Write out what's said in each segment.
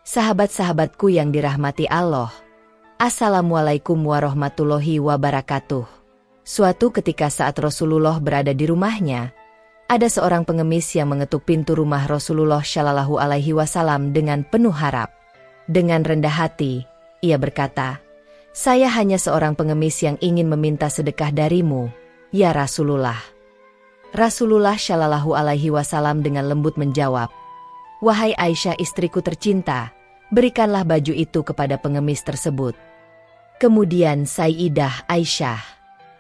Sahabat-sahabatku yang dirahmati Allah, Assalamualaikum warahmatullahi wabarakatuh. Suatu ketika saat Rasulullah berada di rumahnya, ada seorang pengemis yang mengetuk pintu rumah Rasulullah Shallallahu Alaihi Wasallam dengan penuh harap. Dengan rendah hati, ia berkata, "Saya hanya seorang pengemis yang ingin meminta sedekah darimu, ya Rasulullah." Rasulullah Shallallahu Alaihi Wasallam dengan lembut menjawab, "Wahai Aisyah istriku tercinta, berikanlah baju itu kepada pengemis tersebut." Kemudian Sayyidah Aisyah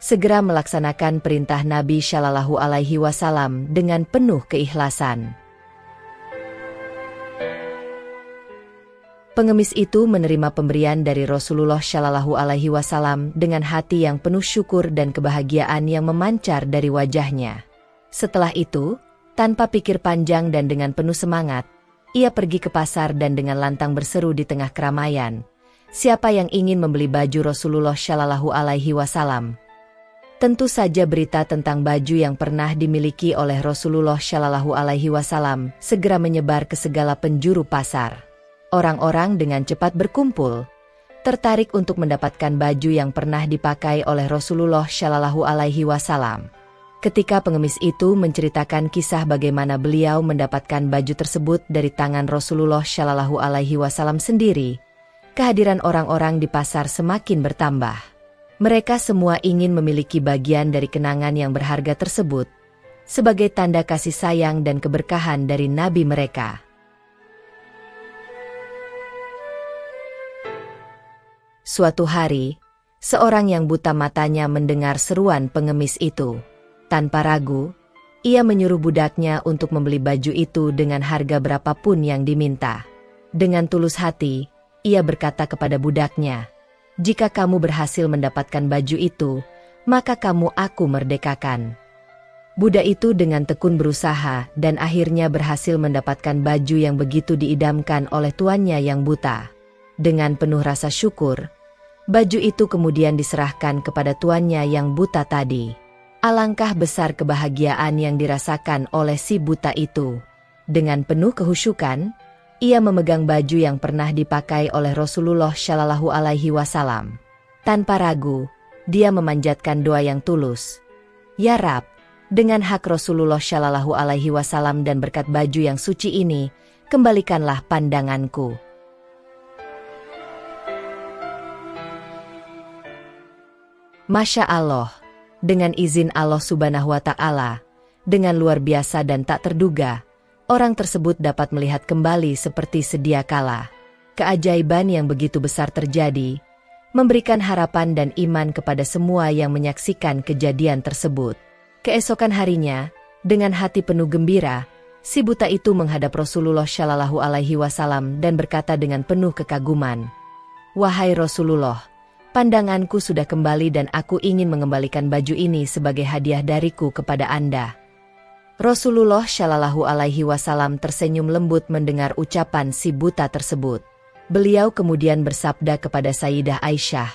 segera melaksanakan perintah Nabi Shallallahu Alaihi Wasallam dengan penuh keikhlasan. Pengemis itu menerima pemberian dari Rasulullah Shallallahu Alaihi Wasallam dengan hati yang penuh syukur dan kebahagiaan yang memancar dari wajahnya. Setelah itu, tanpa pikir panjang dan dengan penuh semangat, ia pergi ke pasar dan dengan lantang berseru di tengah keramaian, "Siapa yang ingin membeli baju Rasulullah Shallallahu Alaihi Wasallam?" Tentu saja berita tentang baju yang pernah dimiliki oleh Rasulullah Shallallahu Alaihi Wasallam segera menyebar ke segala penjuru pasar. Orang-orang dengan cepat berkumpul, tertarik untuk mendapatkan baju yang pernah dipakai oleh Rasulullah Shallallahu Alaihi Wasallam. Ketika pengemis itu menceritakan kisah bagaimana beliau mendapatkan baju tersebut dari tangan Rasulullah Shallallahu Alaihi Wasallam sendiri, kehadiran orang-orang di pasar semakin bertambah. Mereka semua ingin memiliki bagian dari kenangan yang berharga tersebut, sebagai tanda kasih sayang dan keberkahan dari Nabi mereka. Suatu hari, seorang yang buta matanya mendengar seruan pengemis itu. Tanpa ragu, ia menyuruh budaknya untuk membeli baju itu dengan harga berapapun yang diminta. Dengan tulus hati, ia berkata kepada budaknya, "Jika kamu berhasil mendapatkan baju itu, maka kamu aku merdekakan." Budak itu dengan tekun berusaha dan akhirnya berhasil mendapatkan baju yang begitu diidamkan oleh tuannya yang buta. Dengan penuh rasa syukur, baju itu kemudian diserahkan kepada tuannya yang buta tadi. Alangkah besar kebahagiaan yang dirasakan oleh si buta itu. Dengan penuh kehusyukan, ia memegang baju yang pernah dipakai oleh Rasulullah Shallallahu Alaihi Wasallam. Tanpa ragu, dia memanjatkan doa yang tulus, "Ya Rab, dengan hak Rasulullah Shallallahu Alaihi Wasallam dan berkat baju yang suci ini, kembalikanlah pandanganku." Masya Allah. Dengan izin Allah Subhanahu wa Ta'ala, dengan luar biasa dan tak terduga, orang tersebut dapat melihat kembali seperti sedia kala. Keajaiban yang begitu besar terjadi, memberikan harapan dan iman kepada semua yang menyaksikan kejadian tersebut. Keesokan harinya, dengan hati penuh gembira, si buta itu menghadap Rasulullah Shallallahu Alaihi Wasallam dan berkata dengan penuh kekaguman, "Wahai Rasulullah, pandanganku sudah kembali dan aku ingin mengembalikan baju ini sebagai hadiah dariku kepada Anda." Rasulullah Shallallahu Alaihi Wasallam tersenyum lembut mendengar ucapan si buta tersebut. Beliau kemudian bersabda kepada Sayyidah Aisyah,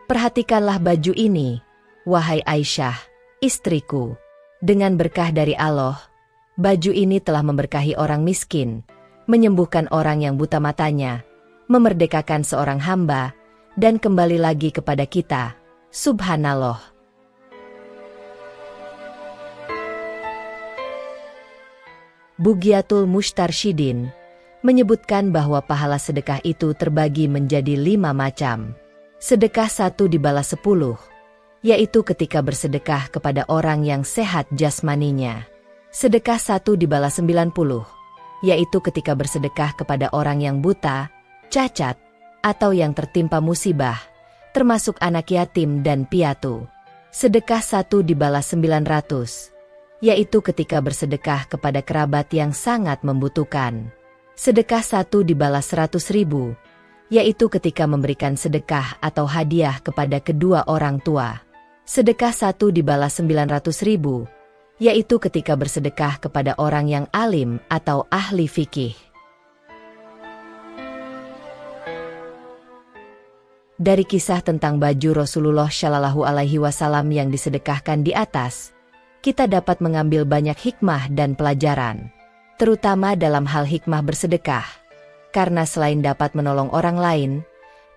"Perhatikanlah baju ini, wahai Aisyah, istriku. Dengan berkah dari Allah, baju ini telah memberkahi orang miskin, menyembuhkan orang yang buta matanya, memerdekakan seorang hamba, dan kembali lagi kepada kita. Subhanallah." Bughyatul Mustarsyidin menyebutkan bahwa pahala sedekah itu terbagi menjadi 5 macam. Sedekah 1 dibalas 10, yaitu ketika bersedekah kepada orang yang sehat jasmaninya. Sedekah 1 dibalas 90, yaitu ketika bersedekah kepada orang yang buta, cacat, atau yang tertimpa musibah, termasuk anak yatim dan piatu. Sedekah 1 dibalas 900, yaitu ketika bersedekah kepada kerabat yang sangat membutuhkan. Sedekah 1 dibalas 100.000, yaitu ketika memberikan sedekah atau hadiah kepada kedua orang tua. Sedekah 1 dibalas 900.000, yaitu ketika bersedekah kepada orang yang alim atau ahli fikih. Dari kisah tentang baju Rasulullah Shallallahu Alaihi Wasallam yang disedekahkan di atas, kita dapat mengambil banyak hikmah dan pelajaran, terutama dalam hal hikmah bersedekah. karena selain dapat menolong orang lain,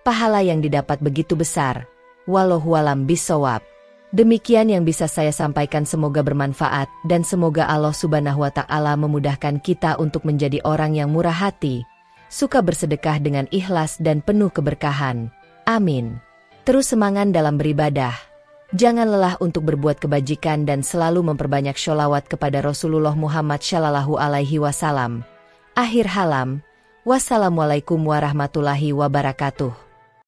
pahala yang didapat begitu besar. Wallahualam bishawab. Demikian yang bisa saya sampaikan, semoga bermanfaat dan semoga Allah Subhanahu wa Ta'ala memudahkan kita untuk menjadi orang yang murah hati, suka bersedekah dengan ikhlas dan penuh keberkahan. Amin. Terus semangat dalam beribadah. Jangan lelah untuk berbuat kebajikan dan selalu memperbanyak sholawat kepada Rasulullah Muhammad Shallallahu Alaihi Wasallam. Akhir halam. Wassalamualaikum warahmatullahi wabarakatuh.